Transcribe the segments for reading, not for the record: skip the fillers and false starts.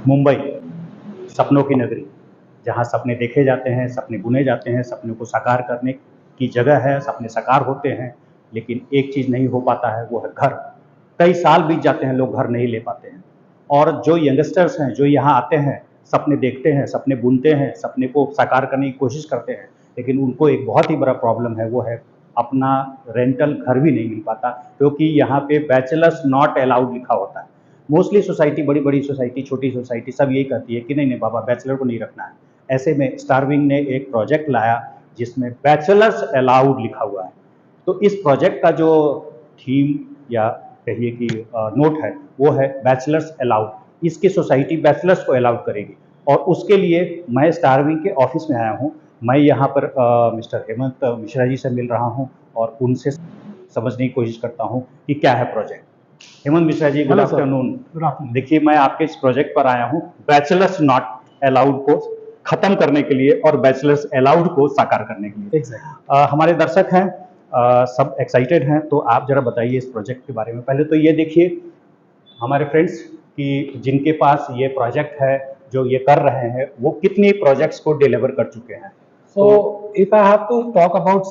मुंबई, सपनों की नगरी, जहाँ सपने देखे जाते हैं, सपने बुने जाते हैं, सपनों को साकार करने की जगह है, सपने साकार होते हैं, लेकिन एक चीज़ नहीं हो पाता है, वो है घर। कई साल बीत जाते हैं, लोग घर नहीं ले पाते हैं। और जो यंगस्टर्स हैं, जो यहाँ आते हैं, सपने देखते हैं, सपने बुनते हैं, सपने को साकार करने की कोशिश करते हैं, लेकिन उनको एक बहुत ही बड़ा प्रॉब्लम है, वो है अपना रेंटल घर भी नहीं मिल पाता, क्योंकि यहाँ पे बैचलर्स नॉट अलाउड लिखा होता है। मोस्टली सोसाइटी, बड़ी बड़ी सोसाइटी, छोटी सोसाइटी, सब यही कहती है कि नहीं नहीं बाबा, बैचलर को नहीं रखना है। ऐसे में स्टारविंग ने एक प्रोजेक्ट लाया जिसमें बैचलर्स अलाउड लिखा हुआ है। तो इस प्रोजेक्ट का जो थीम या कहिए कि नोट है, वो है बैचलर्स अलाउड। इसकी सोसाइटी बैचलर्स को अलाउड करेगी, और उसके लिए मैं स्टारविंग के ऑफिस में आया हूँ। मैं यहाँ पर मिस्टर हेमंत मिश्रा जी से मिल रहा हूँ और उनसे समझने की कोशिश करता हूँ कि क्या है project. Hemant Mishra ji, good hello sir. Afternoon. Good afternoon. देखिए, मैं आपके इस प्रोजेक्ट पर आया हूँ बैचलर्स नॉट अलाउड को खत्म करने के लिए और बैचलर्स अलाउड को साकार करने के लिए। एग्जैक्टली। हमारे दर्शक हैं, सब एक्साइटेड हैं, तो आप जरा बताइए इस प्रोजेक्ट के बारे में। पहले तो ये देखिए हमारे फ्रेंड्स कि जिनके पास ये प्रोजेक्ट है, जो ये कर रहे हैं, वो कितनी प्रोजेक्ट्स को डिलीवर कर चुके हैं। So, if I have to talk about ji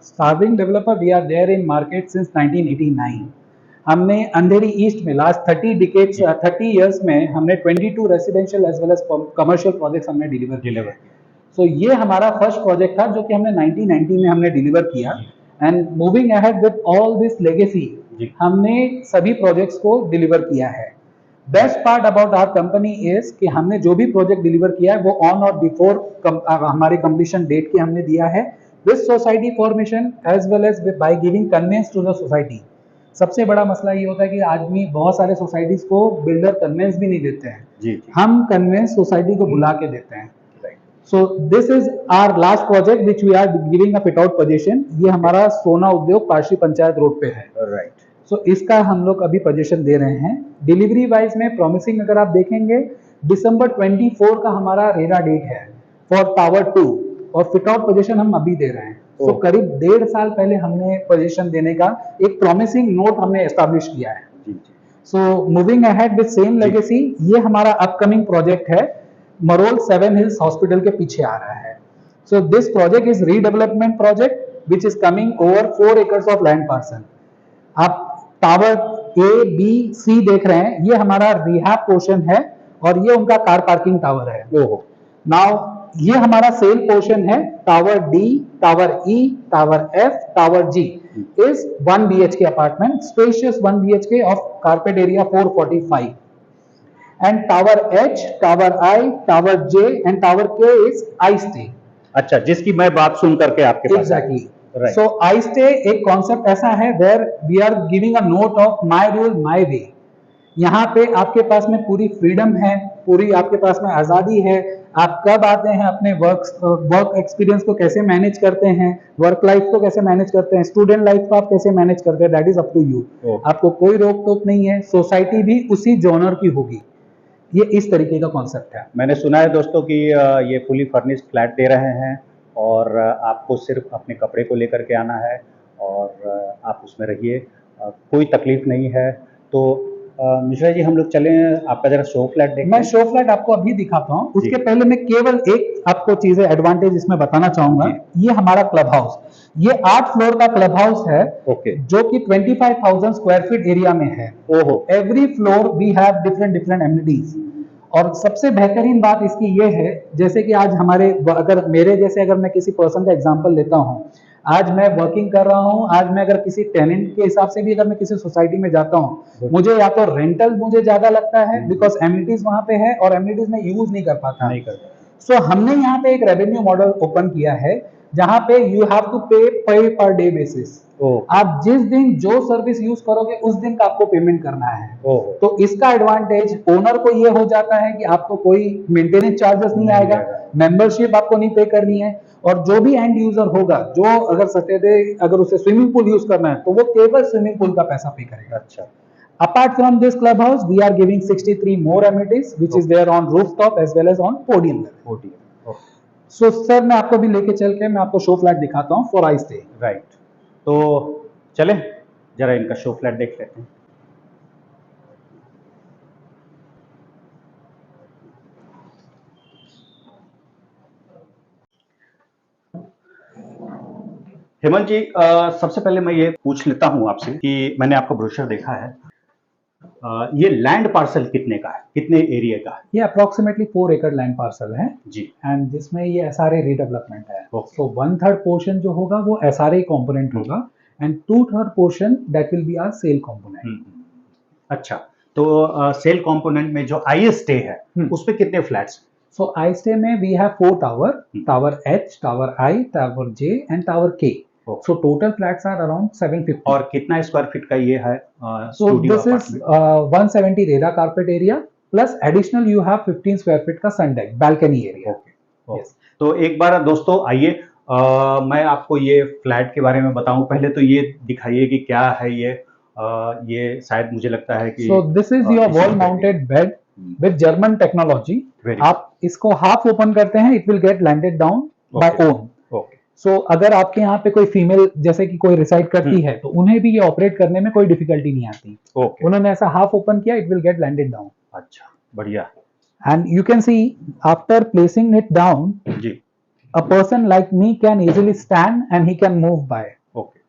Starving Developer, we are there in market since 1989. हमने अंधेरी ईस्ट में लास्ट 30 इयर्स में हमने 22 residential as well as commercial projects हमने डिलीवर डिलीवर किया। सो ये हमारा फर्स्ट प्रोजेक्ट था जो कि हमने 1990 में हमने डिलीवर किया। And moving ahead with all this legacy, हमने सभी प्रोजेक्ट्स को डिलीवर किया है। Best part about our company is कि हमने जो भी प्रोजेक्ट डिलीवर किया है वो ऑन और बिफोर हमारे कंप्लीशन डेट के हमने दिया है with society formation as well as by giving conveyance to the society. सबसे बड़ा मसला ये होता है कि आदमी बहुत सारे सोसाइटीज को बिल्डर कन्वेंस भी नहीं देते हैं। जी। हम कन्वेंस सोसाइटी को बुला के देते हैं। So this is our last project which we are giving a fit out position. ये हमारा सोना उद्योग पारसी पंचायत रोड पे है। राइट। सो इसका हम लोग अभी पोजीशन दे रहे हैं। डिलीवरी वाइज में प्रॉमिसिंग अगर आप देखेंगे दिसंबर 24 का हमारा रेरा डेट है फॉर टावर 2 और फिट आउट पोजीशन हम अभी दे रहे हैं। सो करीब 1.5 साल पहले हमने पोजीशन देने का एक प्रॉमिसिंग नोट हमने एस्टैब्लिश किया है। So moving ahead with same legacy, ये हमारा अपकमिंग प्रोजेक्ट है मरोल 7 हिल्स हॉस्पिटल के पीछे आ रहा है। So this project is redevelopment project which is coming over 4 acres of land parcel. आप टावर ए बी सी देख रहे हैं, ये हमारा रिहैब पोर्शन है और ये उनका कार पार्किंग टावर है। नाउ ये हमारा सेल पोर्शन है। Tower D, tower E, tower F, tower G is 1 BHK apartment, spacious 1 BHK of carpet area 445 and tower H, tower I, tower J and tower K is I stay। अच्छा, जिसकी मैं बात सुन करके आपके पास exactly. So I stay एक concept ऐसा है where we are giving a note of my rule my way. यहाँ पे आपके पास में पूरी फ्रीडम है, पूरी आपके पास में आजादी है। आप कब आते हैं, अपने वर्क एक्सपीरियंस को कैसे मैनेज करते हैं, वर्क लाइफ को कैसे मैनेज करते हैं, स्टूडेंट लाइफ को आप कैसे मैनेज करते हैं, that is up to you. आपको कोई रोक टोक नहीं है। सोसाइटी भी उसी जॉनर की होगी। ये इस तरीके का कॉन्सेप्ट है। मैंने सुना है दोस्तों कि ये फुली फर्निश्ड फ्लैट दे रहे हैं और आपको सिर्फ अपने कपड़े को लेकर के आना है और आप उसमें रहिए, कोई तकलीफ नहीं है। तो मिश्रा जी, हम लोग चलें आपका जरा शो फ्लैट देखें। मैं शो फ्लैट आपको अभी दिखाता हूँ। उसके पहले मैं केवल एक आपको चीजें एडवांटेज इसमें बताना चाहूंगा। ये हमारा क्लब हाउस, ये 8 फ्लोर का क्लब हाउस है जो कि 25,000 स्क्वायर फीट एरिया में है। Every floor we have different different amenities. और सबसे बेहतरीन बात इसकी ये है, जैसे कि आज हमारे अगर मेरे जैसे अगर मैं किसी पर्सन का एग्जांपल लेता हूँ, आज मैं वर्किंग कर रहा हूँ, आज मैं अगर किसी टेनेंट के हिसाब से भी अगर मैं किसी सोसाइटी में जाता हूँ, मुझे या तो रेंटल मुझे ज्यादा लगता है बिकॉज एमिनिटीज वहां पे है और एमिनिटीज में यूज नहीं कर पाता। सो हमने यहाँ पे एक रेवेन्यू मॉडल ओपन किया है जहां पे यू हैव टू पे पर डे बेसिस। आप जिस दिन जो सर्विस यूज करोगे उस दिन का आपको पेमेंट करना है। तो इसका एडवांटेज ओनर को ये हो जाता है कि आपको कोई मेंटेनेंस चार्जेस नहीं आएगा, मेंबरशिप आपको नहीं पे करनी है, और जो भी एंड यूजर होगा, जो अगर सैटरडे अगर उसे स्विमिंग पूल यूज करना है तो वो केवल स्विमिंग पूल का पैसा पे करेगा। अच्छा। Apart from this clubhouse, we are giving 63 more amenities, which is there on rooftop as well as on podium level. So sir, मैं आपको भी लेके चल के मैं आपको शो फ्लैट दिखाता हूँ फॉर आई स्टे। राइट, तो चले जरा इनका शो फ्लैट देख लेते हैं। हेमंत जी, सबसे पहले मैं ये पूछ लेता हूँ आपसे कि मैंने आपका ब्रोशर देखा है। ये लैंड पार्सल कितने का है, कितने एरिया का है? ये अप्रोक्सीमेटली 4 एकड़ लैंड पार्सल है जी। एंड जिसमें ये एसआरए रीडेवलपमेंट है। Okay. सो 1/3 पोर्शन जो होगा वो एसआरए कंपोनेंट होगा and 2/3 portion that will be our sale component. अच्छा, तो सेल कंपोनेंट में जो आई स्टे है उस पे कितने फ्लैट्स? सो आई स्टे में we have 4 tower, tower H, tower I, tower J and tower K. So total flats are around 750. और कितना स्क्वायर फीट का ये है So studio this is apartment? 170 RERA carpet area plus additional you have 15 square feet का sun deck balcony area. Okay, तो एक बार दोस्तों आइए, मैं आपको ये फ्लैट के बारे में बताऊं। पहले तो ये दिखाइए कि क्या है ये शायद मुझे लगता है कि So this is your wall mounted bed with German technology. आप इसको हाफ ओपन करते हैं, it will get landed down by own. Okay, so अगर आपके यहाँ पे कोई फीमेल जैसे कि कोई रिसाइड करती है तो उन्हें भी ये ऑपरेट करने में कोई डिफिकल्टी नहीं आती। ओके, उन्होंने ऐसा हाफ ओपन किया, it will get landed down. अच्छा, बढ़िया। And you can see after placing it down, जी, a person like me can easily stand and he can move by. Okay,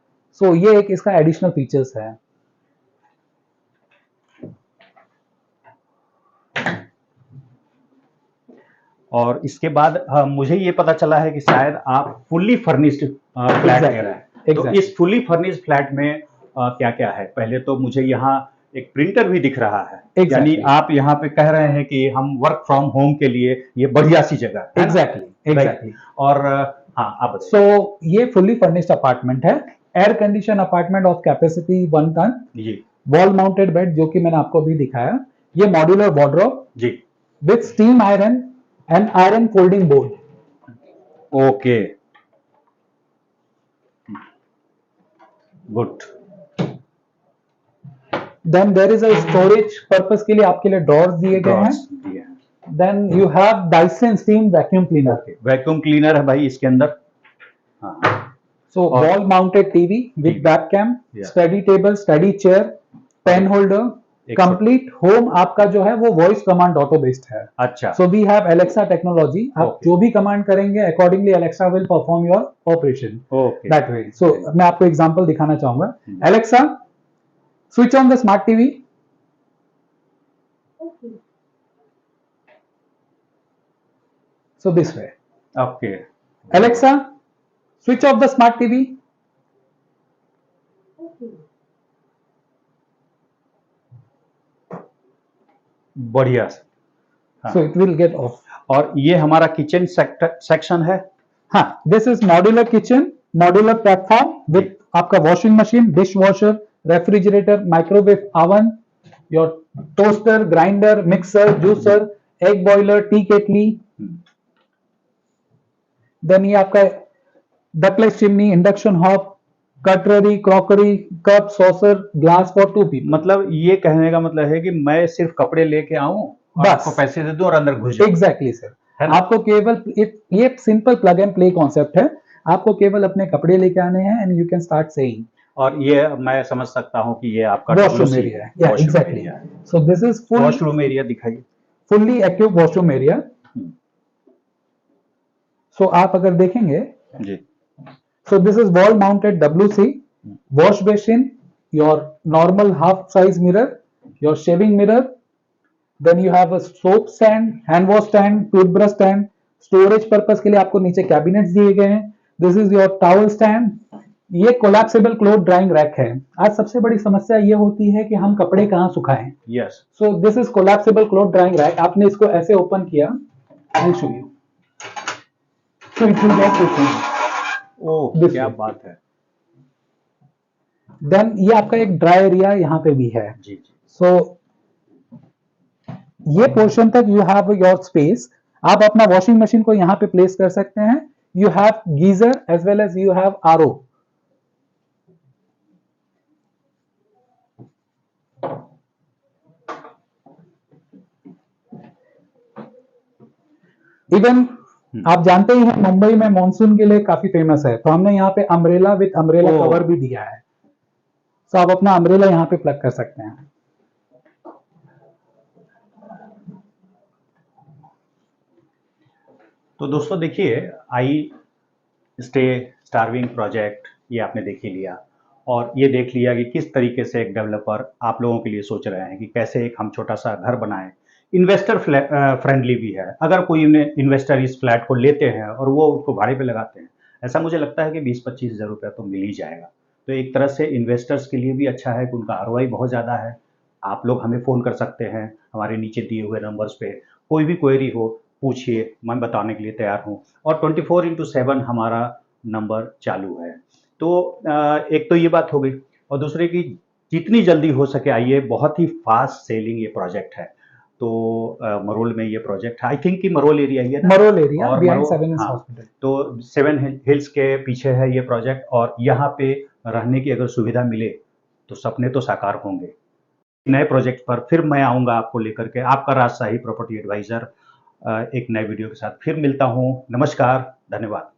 so ये एक इसका एडिशनल फीचर्स है। और इसके बाद मुझे ये पता चला है कि शायद आप फुल्ली फर्निश्ड फ्लैट ले रहे हैं। तो इस फुल्ली फर्निश्ड फ्लैट में क्या क्या है? पहले तो मुझे यहाँ एक प्रिंटर भी दिख रहा है। यानी आप यहाँ पे कह रहे हैं कि हम वर्क फ्रॉम होम के लिए ये बढ़िया सी जगह है। एग्जैक्टली। और हाँ, आप सो ये फुल्ली फर्निश्ड अपार्टमेंट है, air condition apartment of capacity 1 ton, जी, वॉल माउंटेड बेड जो कि मैंने आपको अभी दिखाया, ये मॉड्यूलर वार्डरोब जी, with steam iron and iron folding board. Okay, good. Then there is a storage purpose के लिए आपके लिए drawers दिए गए हैं। Then you have Dyson steam vacuum cleaner. Vacuum cleaner है भाई इसके अंदर। हाँ, So wall mounted TV with webcam, study table, study chair, pen holder, complete home आपका जो है वो voice command auto based है। अच्छा, So we have Alexa technology. आप जो भी कमांड करेंगे accordingly Alexa will perform your operation okay, that way. So मैं आपको एग्जांपल दिखाना चाहूंगा। Alexa, switch on the smart TV. So this way. Okay, Alexa, switch off the smart TV. बढ़िया। हाँ। So it will get off. और ये हमारा kitchen section है। हाँ, this is modular kitchen, modular platform with आपका washing machine, dishwasher, refrigerator, microwave oven, your toaster, grinder, mixer, juicer, egg boiler, tea kettle. Then ये आपका ductless chimney, induction hob, cutlery, crockery, cup, saucer, glass for 2 people. मतलब ये कहने का मतलब है कि मैं सिर्फ कपड़े लेके आऊं और आपको पैसे दे दूं और अंदर घुस जाऊं। एग्जैक्टली सर, आपको केवल ये simple plug and play concept है। आपको केवल अपने कपड़े लेके आने हैं and you can start saying. और ये मैं समझ सकता हूं कि ये आपका वॉशरूम एरिया है। या exactly. So this is full washroom area दिखाइए। Fully equipped washroom area. So आप अगर देखेंगे जी, so this is wall mounted WC, wash basin, your normal half size mirror, your shaving mirror, then you have a soap stand, hand wash stand, toothbrush stand, storage purpose के लिए आपको नीचे cabinets दिए गए हैं। This is your towel stand. ये collapsible cloth drying rack है। आज सबसे बड़ी समस्या ये होती है कि हम कपड़े कहाँ सुखाएं। Yes, So this is collapsible cloth drying rack. आपने इसको ऐसे ओपन किया, I'll show you. So it will get open. ओह क्या बात है। देन ये आपका एक ड्राई एरिया यहाँ पे भी है। जी जी। सो ये पोर्शन तक यू हैव योर स्पेस। आप अपना वॉशिंग मशीन को यहाँ पे प्लेस कर सकते हैं। You have geyser as well as you have RO. Even आप जानते ही हैं मुंबई में मॉनसून के लिए काफी फेमस है, तो हमने यहाँ पे अम्ब्रेला विथ अम्ब्रेला कवर भी दिया है। तो आप अपना अम्ब्रेला यहाँ पे प्लग कर सकते हैं। तो दोस्तों देखिए, आई स्टे स्टारविंग प्रोजेक्ट ये आपने देख ही लिया, और ये देख लिया कि किस तरीके से एक डेवलपर आप लोगों के लिए सोच रहे हैं कि कैसे एक हम छोटा सा घर बनाएं। इन्वेस्टर फ्रेंडली भी है, अगर कोई इन्वेस्टर इस फ्लैट को लेते हैं और वो उसको भाड़े पे लगाते हैं, ऐसा मुझे लगता है कि 20-25 हज़ार रुपया तो मिल ही जाएगा। तो एक तरह से इन्वेस्टर्स के लिए भी अच्छा है कि उनका आरओआई बहुत ज़्यादा है। आप लोग हमें फ़ोन कर सकते हैं हमारे नीचे दिए हुए नंबर्स पे, कोई भी क्वेरी हो पूछिए, मैं बताने के लिए तैयार हूँ, और 24/7 हमारा नंबर चालू है। तो एक तो ये बात हो गई, और दूसरे की जितनी जल्दी हो सके आइए, बहुत ही फास्ट सेलिंग ये प्रोजेक्ट है। तो मरोल में ये प्रोजेक्ट है, आई थिंक कि मरोल एरिया ही है ना? मरोल एरिया और बिहाइंड मरोल, सेवन हिल्स हाँ, हॉस्पिटल। तो सेवन हिल्स के पीछे है ये प्रोजेक्ट, और यहाँ पे रहने की अगर सुविधा मिले तो सपने तो साकार होंगे। नए प्रोजेक्ट पर फिर मैं आऊँगा आपको लेकर के, आपका राजशाही प्रॉपर्टी एडवाइज़र एक नए वीडियो के साथ फिर मिलता हूँ। नमस्कार, धन्यवाद।